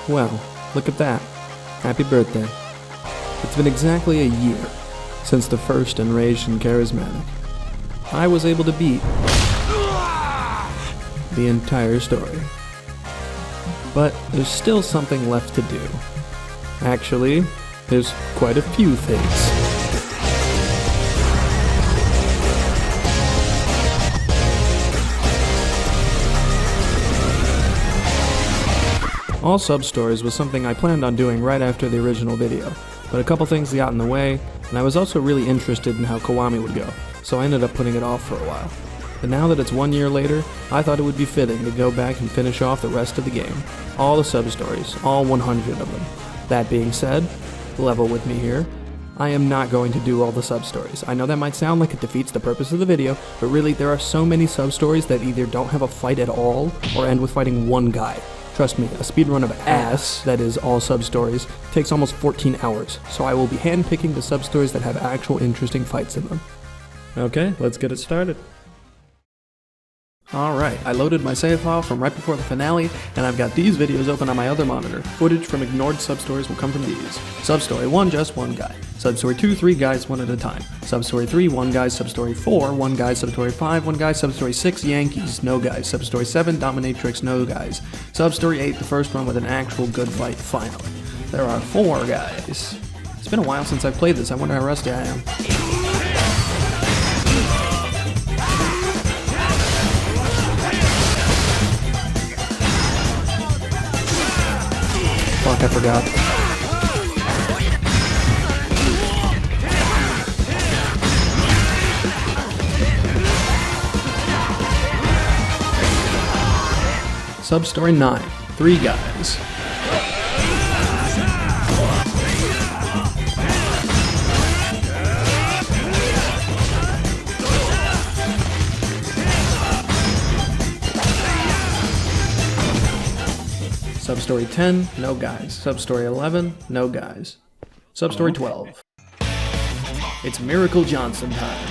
Well, look at that. Happy birthday. It's been exactly a year since the first Enraged and Charismatic. I was able to beat the entire story. But there's still something left to do. Actually, there's quite a few things. All Substories was something I planned on doing right after the original video, but a couple things got in the way, and I was also really interested in how Kiwami would go, so I ended up putting it off for a while. But now that it's 1 year later, I thought it would be fitting to go back and finish off the rest of the game. All the Substories, all 100 of them. That being said, level with me here, I am not going to do all the Substories. I know that might sound like it defeats the purpose of the video, but really there are so many Substories that either don't have a fight at all, or end with fighting one guy. Trust me, a speedrun of ass, that is all Substories, takes almost 14 hours, so I will be handpicking the Substories that have actual interesting fights in them. Okay, let's get it started. Alright, I loaded my save file from right before the finale, and I've got these videos open on my other monitor. Footage from ignored Substories will come from these. Substory 1, just one guy. Substory 2, 3 guys, one at a time. Substory 3, 1 guy. Substory 4, 1 guy. Substory 5, 1 guy. Substory 6, Yankees, no guys. Substory 7, Dominatrix, no guys. Substory 8, the first one with an actual good fight, finally. There are 4 guys. It's been a while since I've played this, I wonder how rusty I am. Fuck, I forgot. Substory 9, 3 guys. Substory 10, no guys. Substory 11, no guys. Substory 12. It's Miracle Johnson time.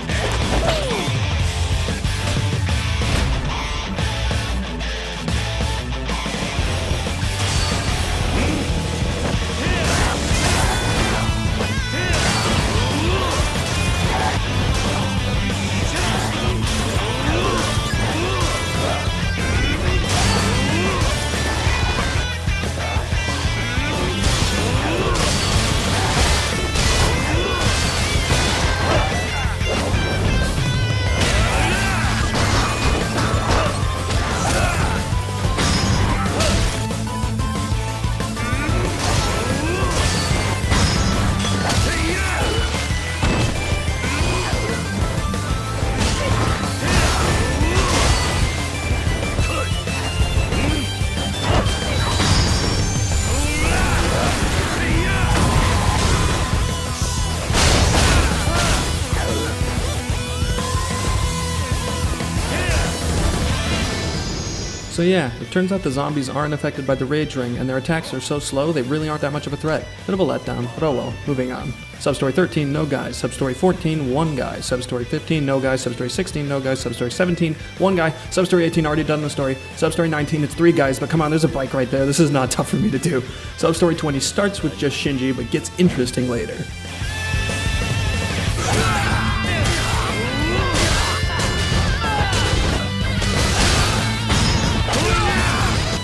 So yeah, it turns out the zombies aren't affected by the rage ring, and their attacks are so slow they really aren't that much of a threat. Bit of a letdown, but oh well, moving on. Substory 13, no guys. Substory 14, 1 guy. Substory 15, no guys. Substory 16, no guys. Substory 17, 1 guy. Substory 18, already done the story. Substory 19, it's 3 guys, but come on, there's a bike right there. This is not tough for me to do. Substory 20 starts with just Shinji, but gets interesting later.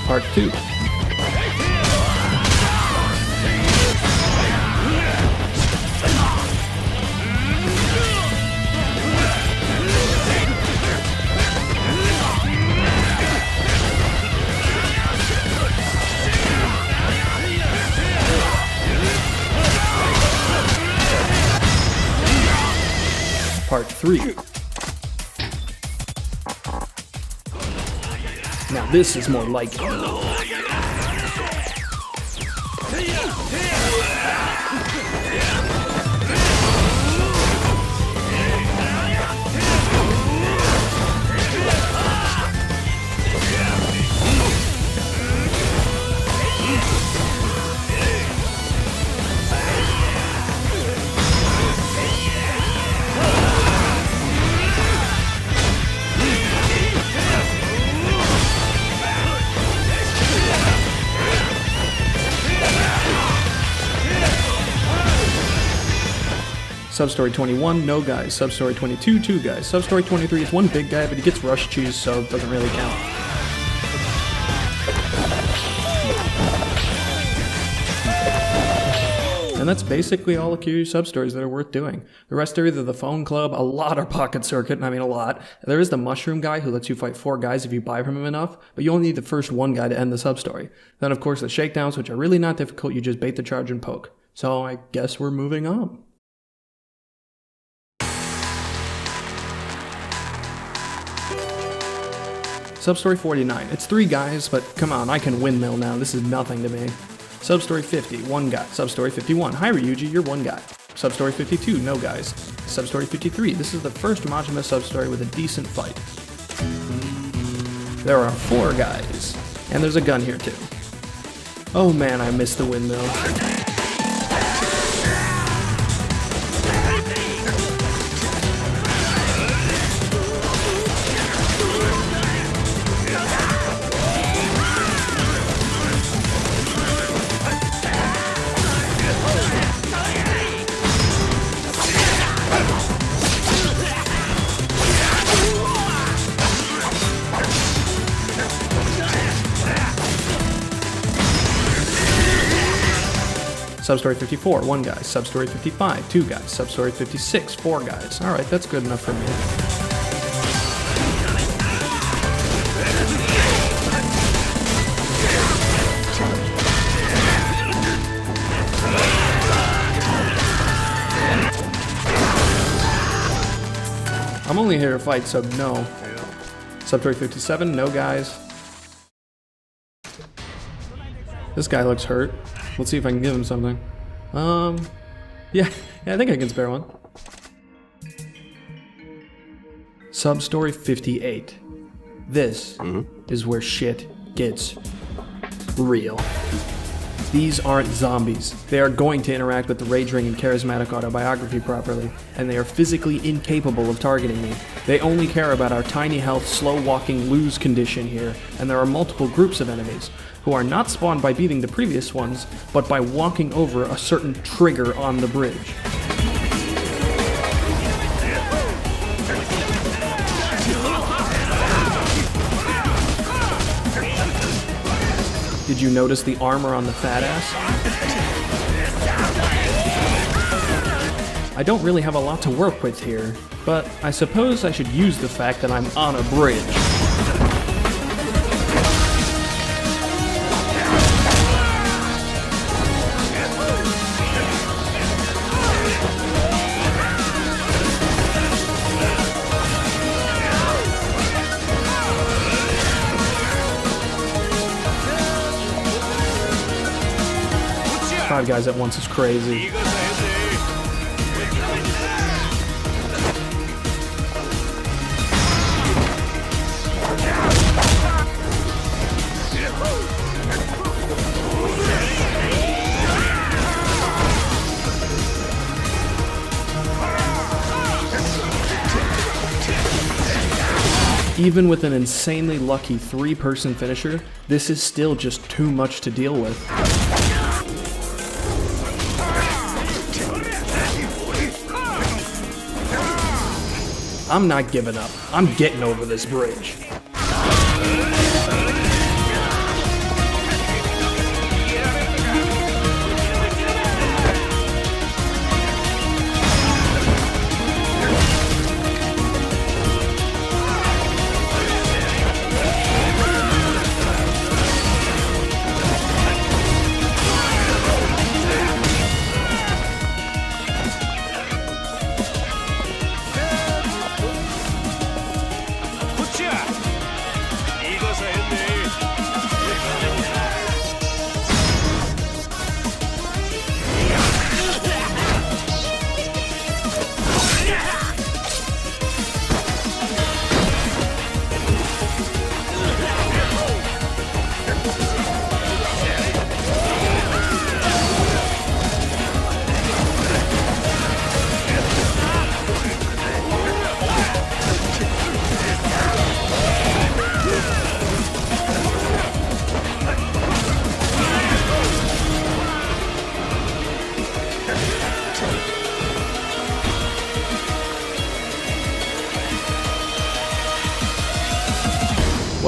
Part 2. Part 3. Now this is more like it. Substory 21, no guys. Substory 22, 2 guys. Substory 23 is one big guy, but he gets rush cheese, so it doesn't really count. And that's basically all the Kiryu substories that are worth doing. The rest are either the phone club, a lot are pocket circuit, and I mean a lot. There is the mushroom guy who lets you fight 4 guys if you buy from him enough, but you only need the first 1 guy to end the substory. Then of course the shakedowns, which are really not difficult, you just bait the charge and poke. So I guess we're moving on. Substory 49. It's 3 guys, but come on, I can windmill now. This is nothing to me. Substory 50, 1 guy. Substory 51, hi Ryuji, you're 1 guy. Substory 52, no guys. Substory 53, this is the first Majima substory with a decent fight. There are 4 guys. And there's a gun here too. Oh man, I missed the windmill. Substory 54, 1 guy. Substory 55, 2 guys. Substory 56, 4 guys. Alright, that's good enough for me. I'm only here to fight, so no. Substory 57, no guys. This guy looks hurt. Let's see if I can give him something. Yeah, I think I can spare one. Substory 58. This is where shit gets real. These aren't zombies. They are going to interact with the Rage Ring and Charismatic autobiography properly, and they are physically incapable of targeting me. They only care about our tiny health, slow-walking lose condition here, and there are multiple groups of enemies, who are not spawned by beating the previous ones, but by walking over a certain trigger on the bridge. Did you notice the armor on the fat ass? I don't really have a lot to work with here, but I suppose I should use the fact that I'm on a bridge. Five guys at once is crazy. Even with an insanely lucky 3-person finisher, this is still just too much to deal with. I'm not giving up. I'm getting over this bridge.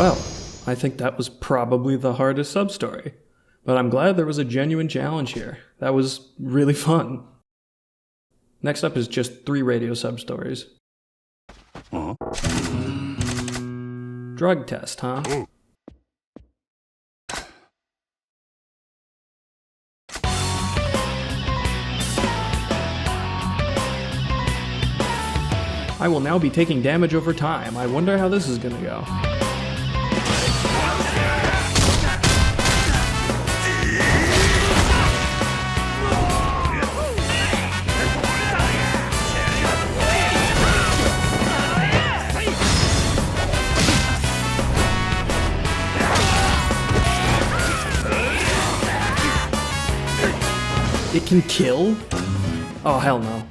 Well, I think that was probably the hardest sub-story. But I'm glad there was a genuine challenge here. That was really fun. Next up is just 3 radio sub-stories. Drug test, huh? I will now be taking damage over time. I wonder how this is gonna go. It can kill? Oh, hell no.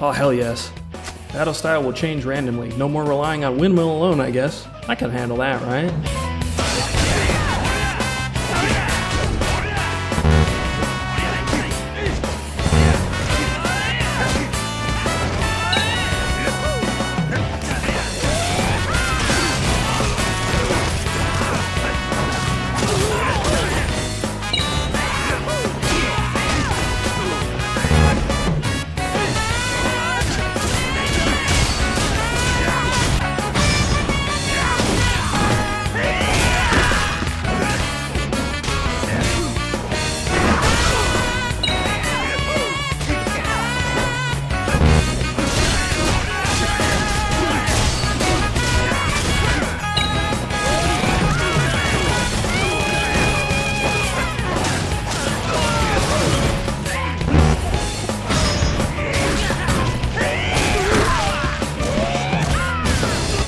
Oh, hell yes. Battle style will change randomly. No more relying on windmill alone, I guess. I can handle that, right?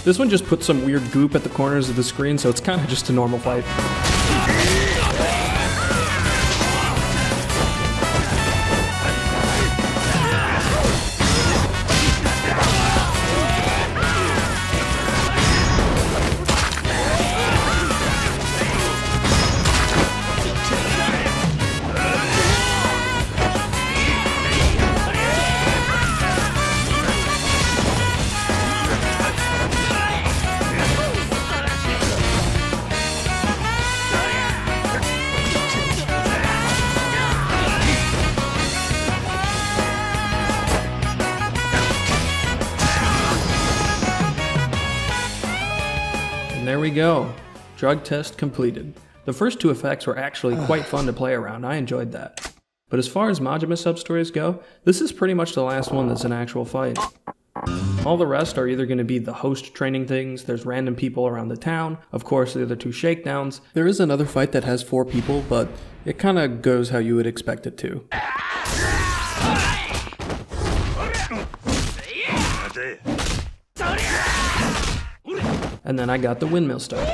This one just puts some weird goop at the corners of the screen, so it's kind of just a normal fight. There we go. Drug test completed. The first 2 effects were actually quite fun to play around. I enjoyed that. But as far as Majima sub-stories go, this is pretty much the last one that's an actual fight. All the rest are either going to be the host training things, there's random people around the town, of course the other 2 shakedowns. There is another fight that has 4 people, but it kind of goes how you would expect it to. And then I got the windmill start.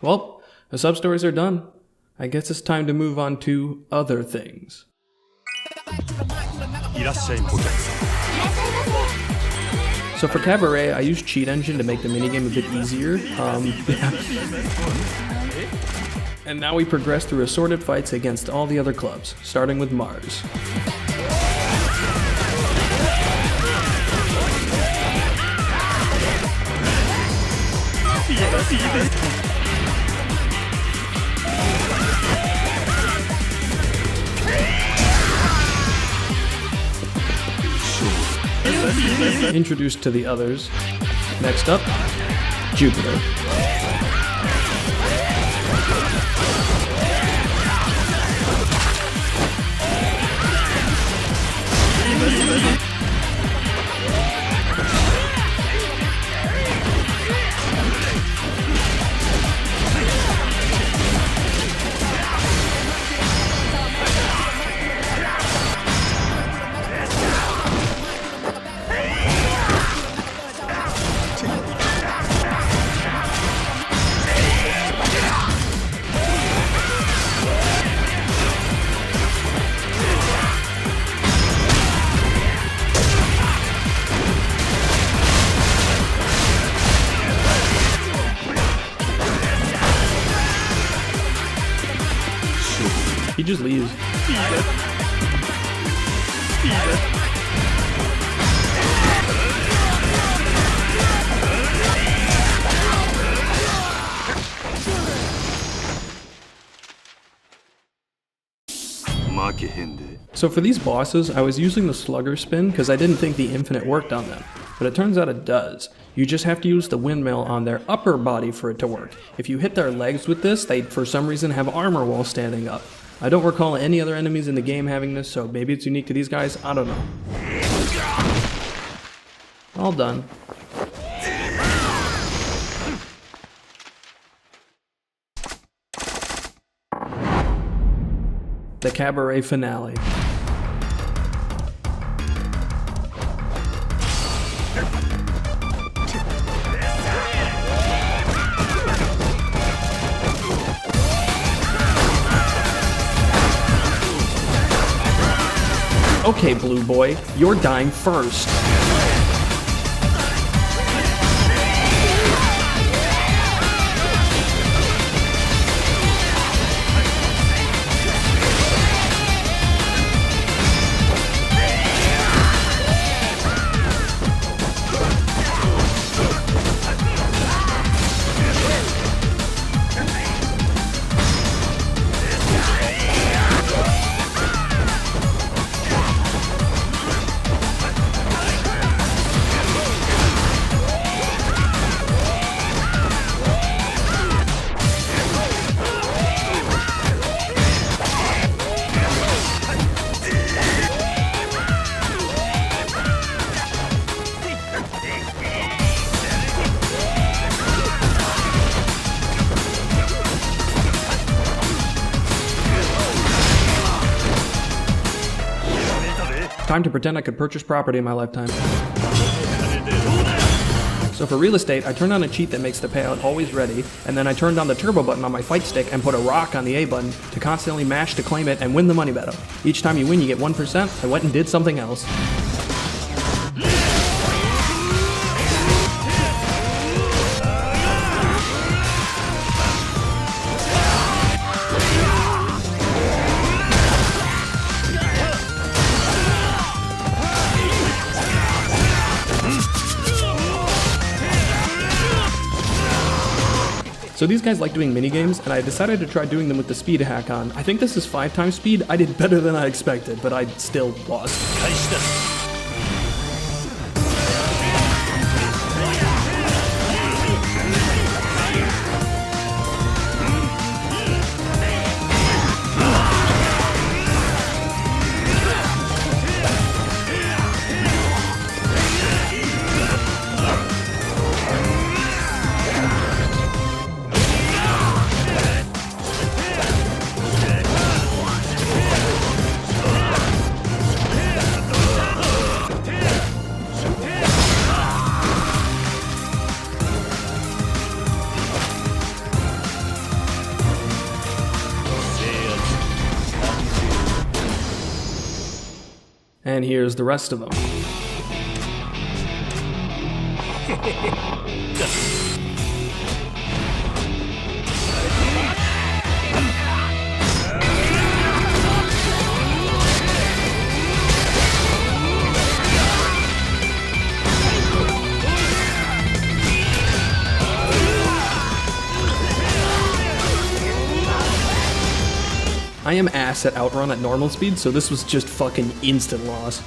Well, the sub-stories are done. I guess it's time to move on to other things. So for Cabaret, I used Cheat Engine to make the minigame a bit easier. And now we progress through assorted fights against all the other clubs, starting with Mars. Introduced to the others. Next up, Jupiter. He just leaves. So for these bosses, I was using the slugger spin because I didn't think the infinite worked on them, but it turns out it does. You just have to use the windmill on their upper body for it to work. If you hit their legs with this, they for some reason have armor while standing up. I don't recall any other enemies in the game having this, so maybe it's unique to these guys, I don't know. All done. The Cabaret Finale. Okay, Blue Boy, you're dying first. Time to pretend I could purchase property in my lifetime. So for real estate, I turned on a cheat that makes the payout always ready, and then I turned on the turbo button on my fight stick and put a rock on the A button to constantly mash to claim it and win the money battle. Each time you win, you get 1%. I went and did something else. So these guys like doing minigames, and I decided to try doing them with the speed hack on. I think this is 5 times speed. I did better than I expected, but I still lost. And here's the rest of them. I am ass at Outrun at normal speed, so this was just fucking instant loss.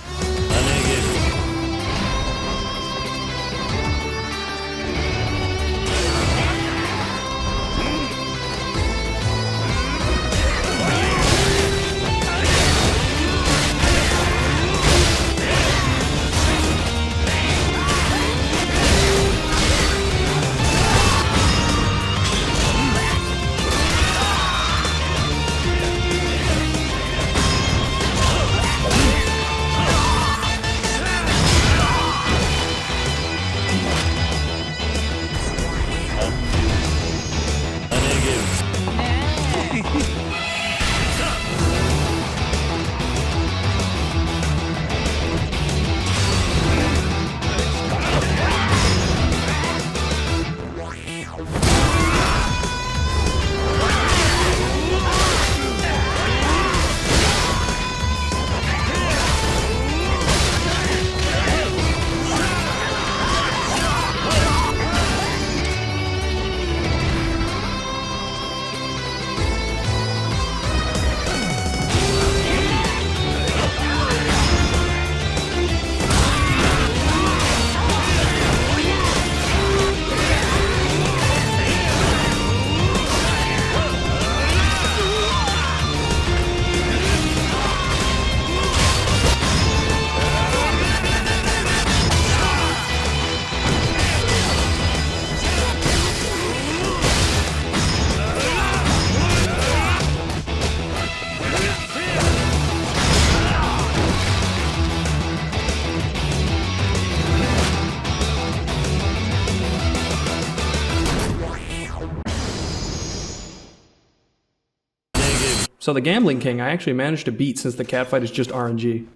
So the Gambling King I actually managed to beat since the catfight is just RNG.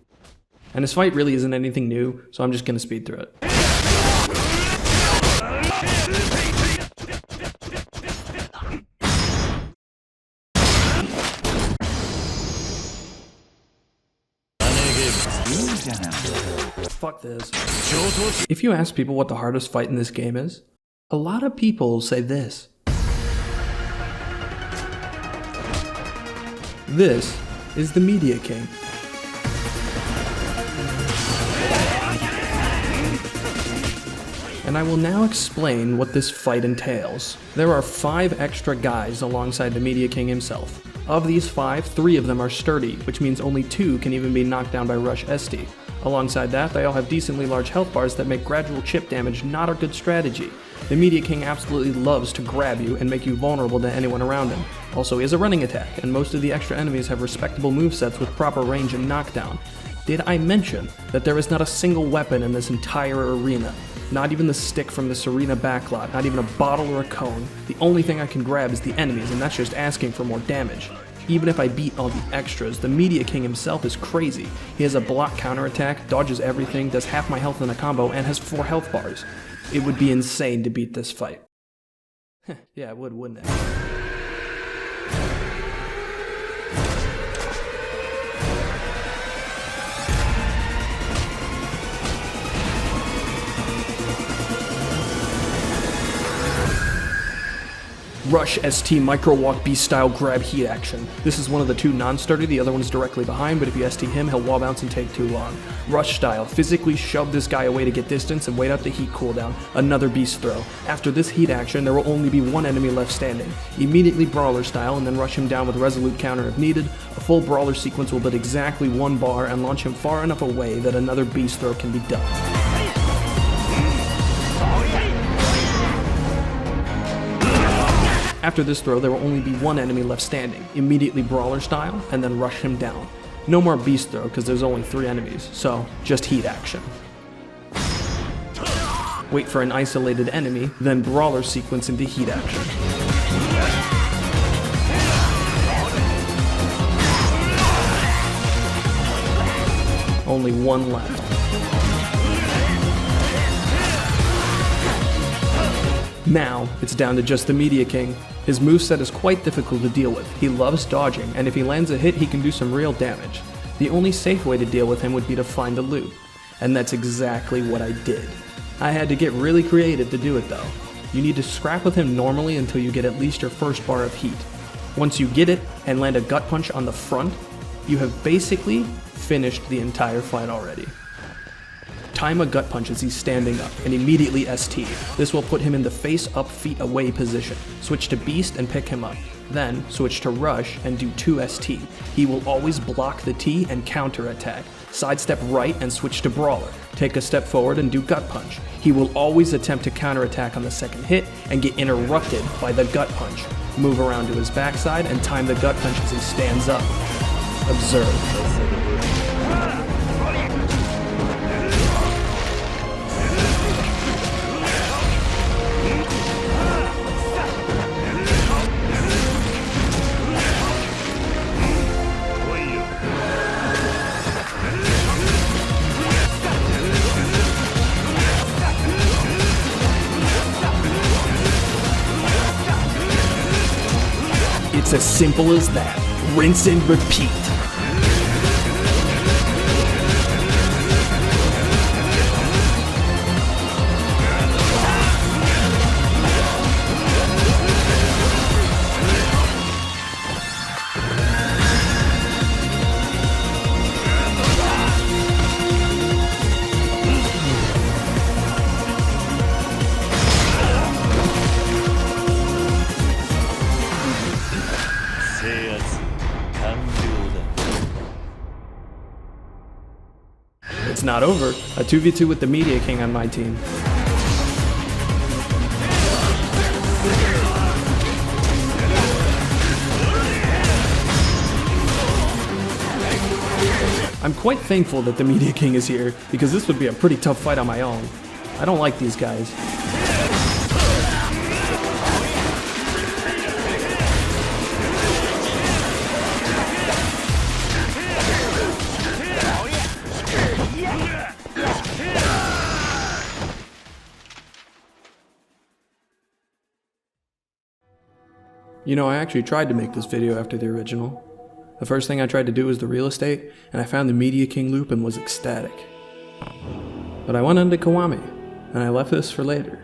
And this fight really isn't anything new, so I'm just gonna speed through it. Fuck this. If you ask people what the hardest fight in this game is, a lot of people will say this. This is the Media King. And I will now explain what this fight entails. There are 5 extra guys alongside the Media King himself. Of these 5, 3 of them are sturdy, which means only 2 can even be knocked down by Rush ST. Alongside that, they all have decently large health bars that make gradual chip damage not a good strategy. The Media King absolutely loves to grab you and make you vulnerable to anyone around him. Also, he has a running attack, and most of the extra enemies have respectable movesets with proper range and knockdown. Did I mention that there is not a single weapon in this entire arena? Not even the stick from the Serena backlot, not even a bottle or a cone. The only thing I can grab is the enemies, and that's just asking for more damage. Even if I beat all the extras, the Media King himself is crazy. He has a block counterattack, dodges everything, does half my health in a combo, and has 4 health bars. It would be insane to beat this fight. Yeah, it would, wouldn't it? Rush ST Micro Walk B style grab heat action. This is one of the 2 non-sturdy, the other one's directly behind, but if you ST him, he'll wall bounce and take too long. Rush style, physically shove this guy away to get distance and wait out the heat cooldown. Another beast throw. After this heat action, there will only be 1 enemy left standing. Immediately brawler style and then rush him down with resolute counter if needed. A full brawler sequence will build exactly 1 bar and launch him far enough away that another beast throw can be done. After this throw, there will only be 1 enemy left standing, immediately brawler style, and then rush him down. No more beast throw because there's only 3 enemies, so just heat action. Wait for an isolated enemy, then brawler sequence into heat action. Only 1 left. Now, it's down to just the Media King. His moveset is quite difficult to deal with. He loves dodging, and if he lands a hit, he can do some real damage. The only safe way to deal with him would be to find a loot. And that's exactly what I did. I had to get really creative to do it though. You need to scrap with him normally until you get at least your first bar of heat. Once you get it and land a gut punch on the front, you have basically finished the entire fight already. Time a gut punch as he's standing up, and immediately ST. This will put him in the face up, feet away position. Switch to Beast and pick him up. Then, switch to Rush and do 2 ST. He will always block the T and counter attack. Sidestep right and switch to Brawler. Take a step forward and do Gut Punch. He will always attempt to counter attack on the second hit and get interrupted by the Gut Punch. Move around to his backside and time the Gut Punch as he stands up. Observe. It's as simple as that. Rinse and repeat. It's not over. A 2v2 with the Media King on my team. I'm quite thankful that the Media King is here, because this would be a pretty tough fight on my own. I don't like these guys. You know, I actually tried to make this video after the original. The first thing I tried to do was the real estate, and I found the Media King loop and was ecstatic. But I went into Kiwami, and I left this for later.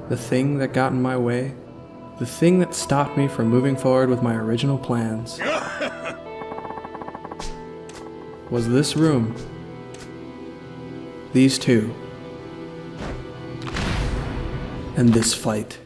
The thing that got in my way, the thing that stopped me from moving forward with my original plans, was this room, these two, and this fight.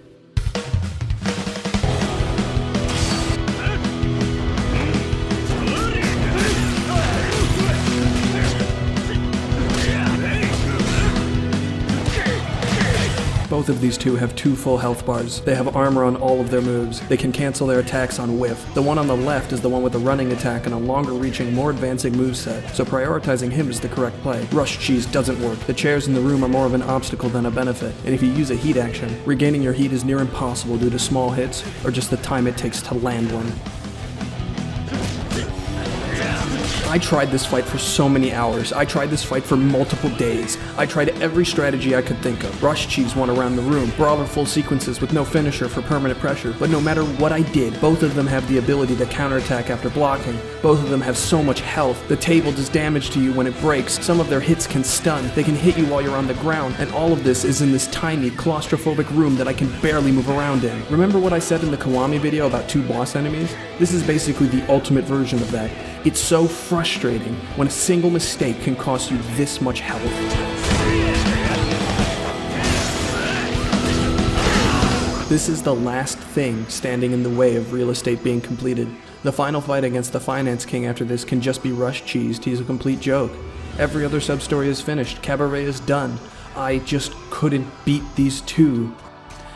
Both of these two have 2 full health bars. They have armor on all of their moves. They can cancel their attacks on whiff. The one on the left is the one with a running attack and a longer reaching, more advancing moveset, so prioritizing him is the correct play. Rush cheese doesn't work. The chairs in the room are more of an obstacle than a benefit, and if you use a heat action, regaining your heat is near impossible due to small hits or just the time it takes to land one. I tried this fight for so many hours. I tried this fight for multiple days. I tried every strategy I could think of. Rush cheese one around the room, brawler full sequences with no finisher for permanent pressure. But no matter what I did, both of them have the ability to counterattack after blocking. Both of them have so much health. The table does damage to you when it breaks. Some of their hits can stun. They can hit you while you're on the ground. And all of this is in this tiny, claustrophobic room that I can barely move around in. Remember what I said in the Kiwami video about 2 boss enemies? This is basically the ultimate version of that. It's so frustrating when a single mistake can cost you this much health. This is the last thing standing in the way of real estate being completed. The final fight against the Finance King after this can just be rush cheesed. He's a complete joke. Every other sub-story is finished. Cabaret is done. I just couldn't beat these two.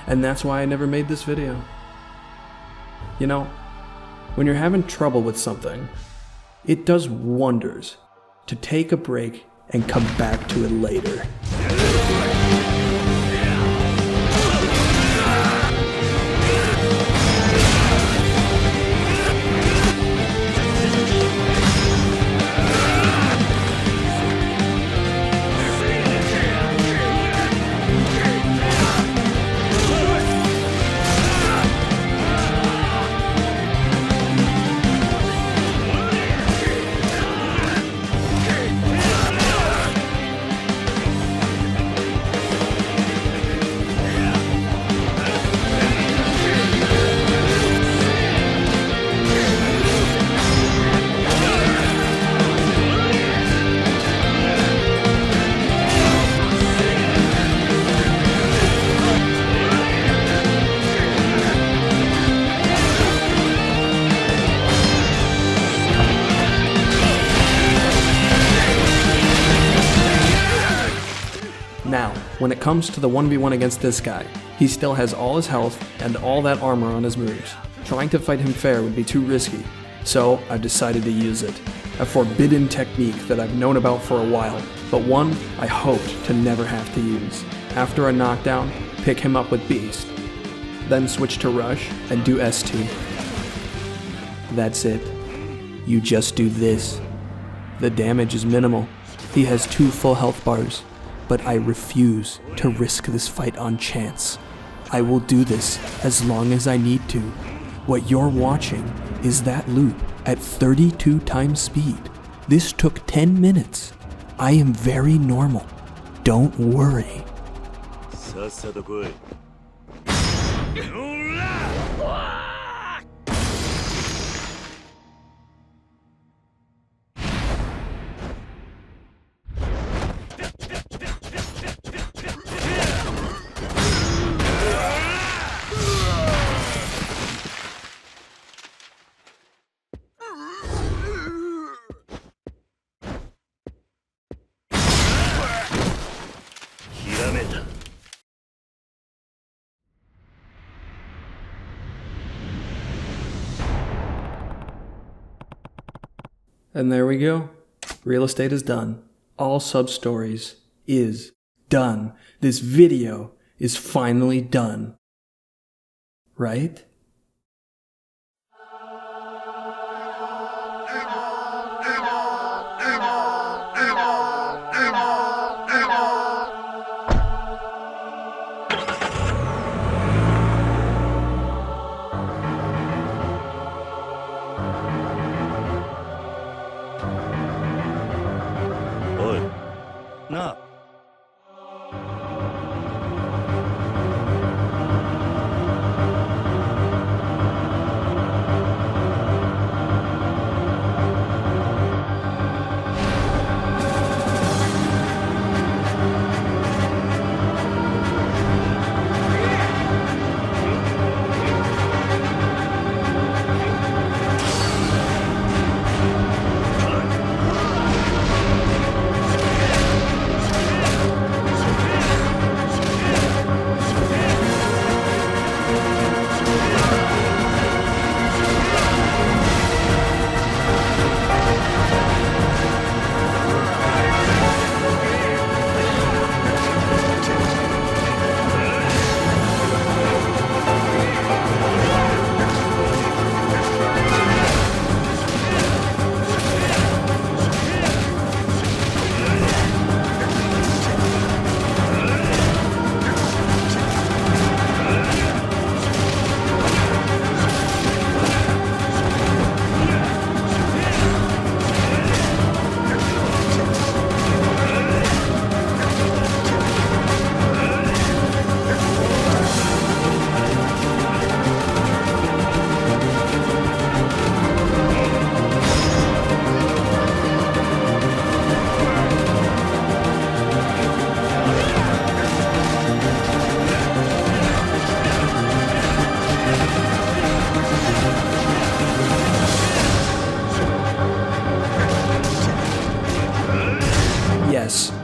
And that's why I never made this video. You know, when you're having trouble with something, it does wonders to take a break and come back to it later. Now, when it comes to the 1v1 against this guy, he still has all his health and all that armor on his moves. Trying to fight him fair would be too risky, so I've decided to use it. A forbidden technique that I've known about for a while, but one I hoped to never have to use. After a knockdown, pick him up with Beast. Then switch to Rush and do ST. That's it. You just do this. The damage is minimal. He has 2 full health bars. But I refuse to risk this fight on chance. I will do this as long as I need to. What you're watching is that loop at 32 times speed. This took 10 minutes. I am very normal. Don't worry. And there we go. Real estate is done. All Substories is done. This video is finally done. Right?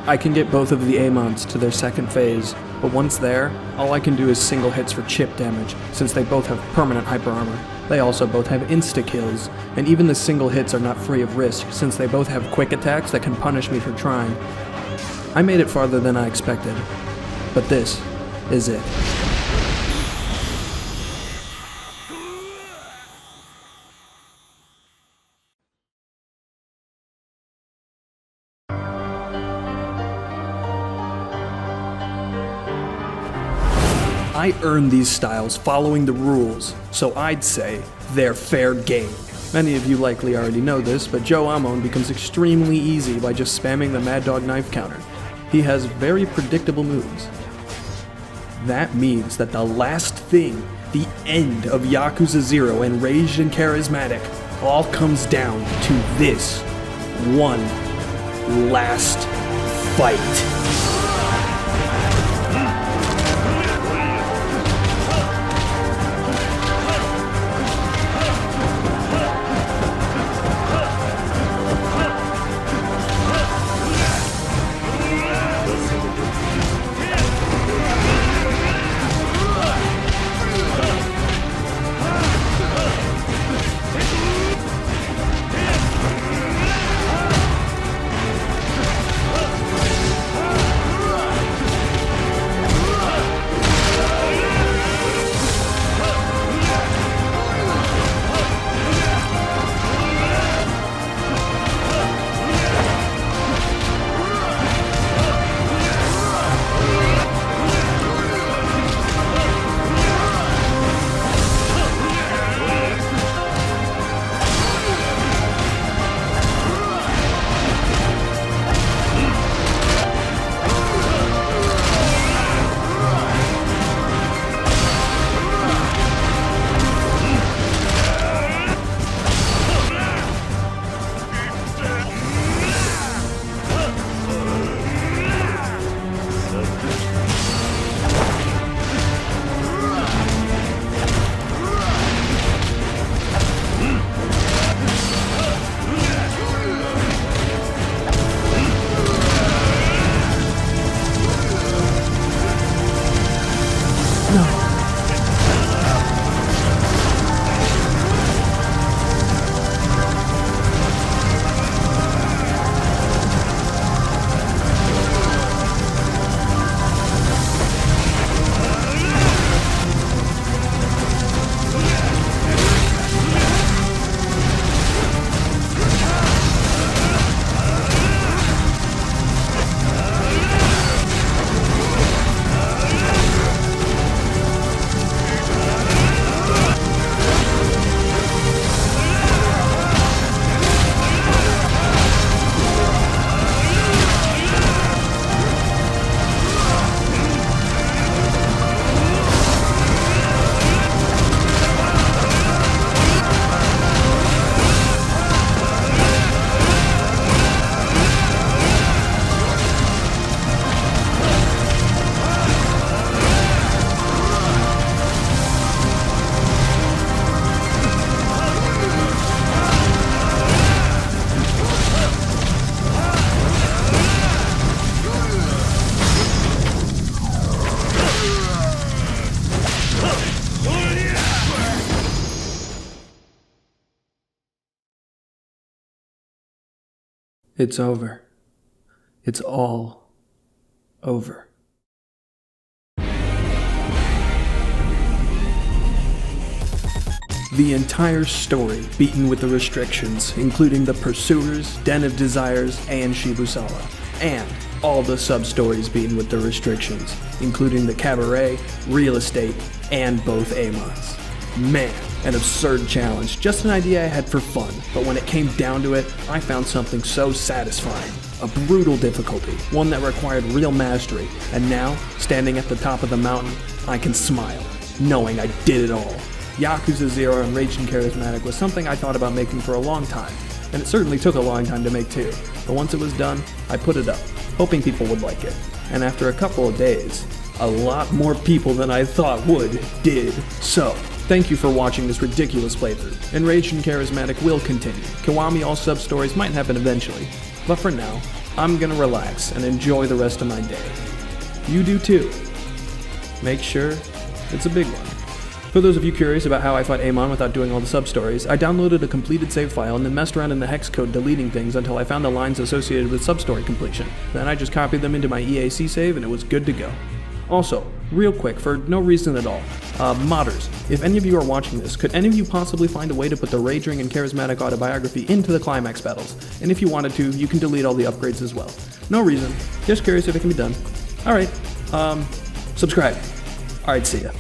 I can get both of the Amons to their second phase, but once there, all I can do is single hits for chip damage, since they both have permanent hyper armor. They also both have insta-kills, and even the single hits are not free of risk, since they both have quick attacks that can punish me for trying. I made it farther than I expected, but this is it. I earned these styles following the rules, so I'd say they're fair game. Many of you likely already know this, but Joe Amon becomes extremely easy by just spamming the Mad Dog knife counter. He has very predictable moves. That means that the last thing, the end of Yakuza 0, Enraged and Charismatic, all comes down to this one last fight. It's over. It's all over. The entire story beaten with the restrictions, including the Pursuers, Den of Desires, and Shibusala, and all the sub-stories beaten with the restrictions, including the Cabaret, Real Estate, and both Amons. Man, an absurd challenge, just an idea I had for fun, but when it came down to it, I found something so satisfying. A brutal difficulty, one that required real mastery, and now, standing at the top of the mountain, I can smile, knowing I did it all. Yakuza 0 Enraged and Charismatic was something I thought about making for a long time, and it certainly took a long time to make too, but once it was done, I put it up, hoping people would like it. And after a couple of days, a lot more people than I thought would did. So, thank you for watching this ridiculous playthrough. Enraged and Charismatic will continue. Kiwami All Substories might happen eventually. But for now, I'm gonna relax and enjoy the rest of my day. You do too. Make sure it's a big one. For those of you curious about how I fought Amon without doing all the sub-stories, I downloaded a completed save file and then messed around in the hex code deleting things until I found the lines associated with sub-story completion. Then I just copied them into my EAC save and it was good to go. Also, real quick, for no reason at all, modders, if any of you are watching this, could any of you possibly find a way to put the Rage Ring and Charismatic autobiography into the climax battles? And if you wanted to, you can delete all the upgrades as well. No reason, just curious if it can be done. Alright, subscribe. Alright, see ya.